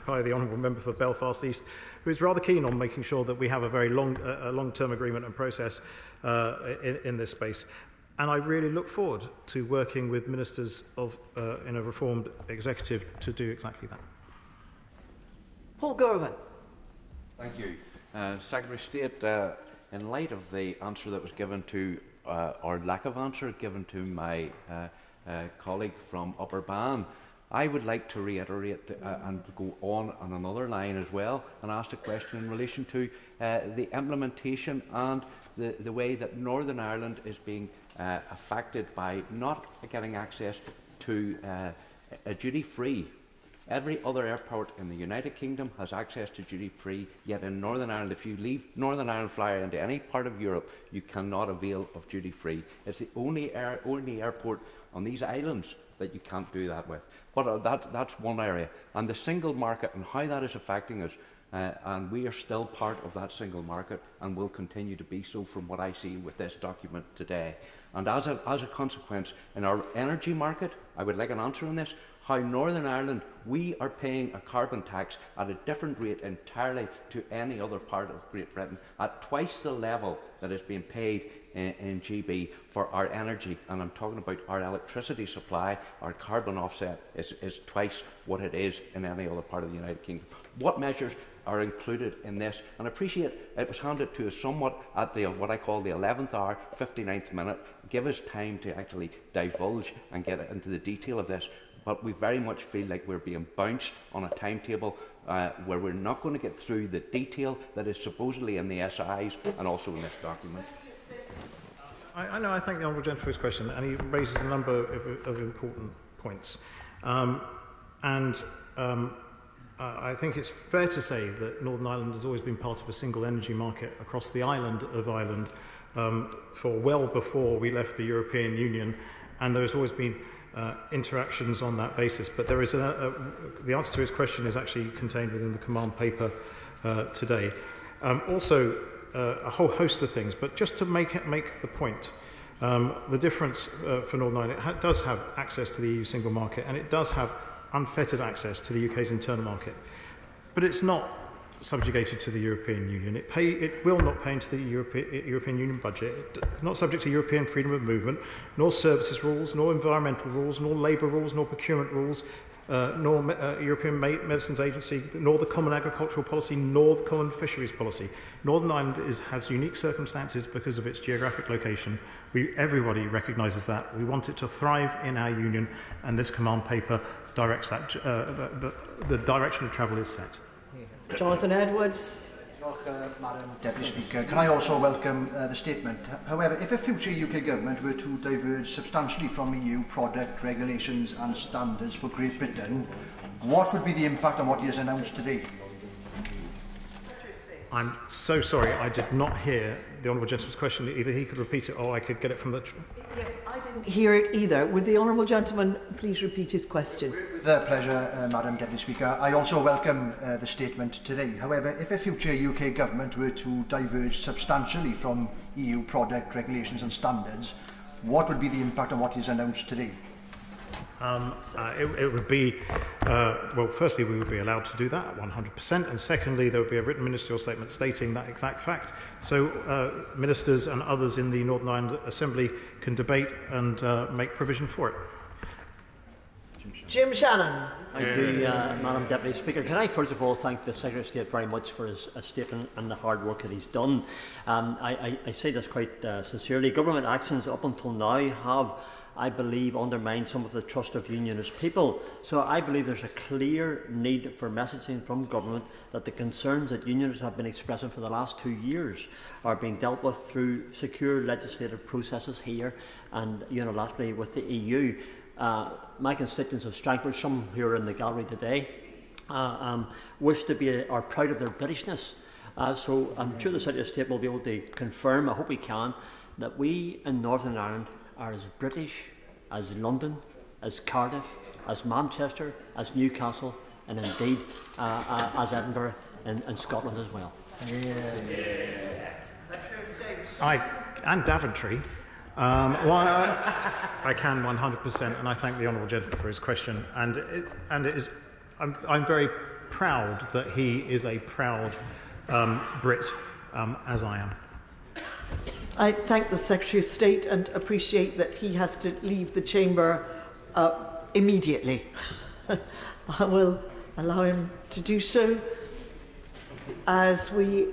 B: by the honourable member for Belfast East, who is rather keen on making sure that we have a very long-term agreement and process in this space. And I really look forward to working with ministers in a reformed executive to do exactly that.
O: Paul Gorman.
F: Thank you. Secretary of State, in light of the answer that was given to, or lack of answer given to my colleague from Upper Benn, I would like to reiterate and go on another line as well and ask a question in relation to the implementation and the way that Northern Ireland is being affected by not getting access to a duty-free. Every other airport in the United Kingdom has access to duty-free, yet in Northern Ireland, if you leave Northern Ireland, fly into any part of Europe, you cannot avail of duty-free. It's the only airport on these islands that you can't do that with. But that's one area. And the single market and how that is affecting us, and we are still part of that single market and will continue to be so from what I see with this document today. And as a consequence, in our energy market, I would like an answer on this, how Northern Ireland, we are paying a carbon tax at a different rate entirely to any other part of Great Britain, at twice the level that is being paid in GB for our energy. And I'm talking about our electricity supply, our carbon offset is twice what it is in any other part of the United Kingdom. What measures are included in this? And I appreciate it was handed to us somewhat at what I call the 11th hour, 59th minute. Give us time to actually divulge and get into the detail of this. But we very much feel like we're being bounced on a timetable where we're not going to get through the detail that is supposedly in the SIs and also in this document.
B: I know, I thank the honourable gentleman for his question, and he raises a number of important points. I think it's fair to say that Northern Ireland has always been part of a single energy market across the island of Ireland for well before we left the European Union, and there has always been interactions on that basis. But there is the answer to his question is actually contained within the command paper today. Also, a whole host of things, but just to make the point, the difference for Northern Ireland, it does have access to the EU single market, and it does have unfettered access to the UK's internal market, but it's not subjugated to the European Union. It will not pay into the European Union budget. It's not subject to European freedom of movement, nor services rules, nor environmental rules, nor labour rules, nor procurement rules, nor European Medicines Agency, nor the Common Agricultural Policy, nor the Common Fisheries Policy. Northern Ireland has unique circumstances because of its geographic location. Everybody recognises that. We want it to thrive in our union, and this command paper directs that. The direction of travel is set.
O: Jonathan Edwards.
G: Madam Deputy Speaker, can I also welcome the statement? However, if a future UK government were to diverge substantially from EU product regulations and standards for Great Britain, what would be the impact on what he has announced today?
B: I'm so sorry, I did not hear the honourable gentleman's question. Either he could repeat it or I could get it from the...
O: Yes, I didn't hear it either. Would the honourable gentleman please repeat his question?
G: With pleasure, Madam Deputy Speaker. I also welcome the statement today. However, if a future UK government were to diverge substantially from EU product regulations and standards, what would be the impact on what is announced today?
B: It would be, well, firstly, we would be allowed to do that at 100%, and secondly, there would be a written ministerial statement stating that exact fact. So ministers and others in the Northern Ireland Assembly can debate and make provision for it.
O: Jim Shannon.
H: Thank you, Madam Deputy Speaker. Can I first of all thank the Secretary of State very much for his statement and the hard work that he's done. I say this quite sincerely. Government actions up until now have I believe, undermine some of the trust of unionist people. So I believe there's a clear need for messaging from government that the concerns that unionists have been expressing for the last 2 years are being dealt with through secure legislative processes here and unilaterally with the EU. My constituents of Strangford, some who are in the gallery today, wish to be are proud of their Britishness. So I'm sure the Secretary of State will be able to confirm, I hope he can, that we in Northern Ireland are as British as London, as Cardiff, as Manchester, as Newcastle, and indeed as Edinburgh and Scotland as well.
B: And Daventry. I can 100%, and I thank the honourable gentleman for his question. And it is, I'm very proud that he is a proud Brit, as I am.
O: I thank the Secretary of State and appreciate that he has to leave the chamber immediately. I will allow him to do so as we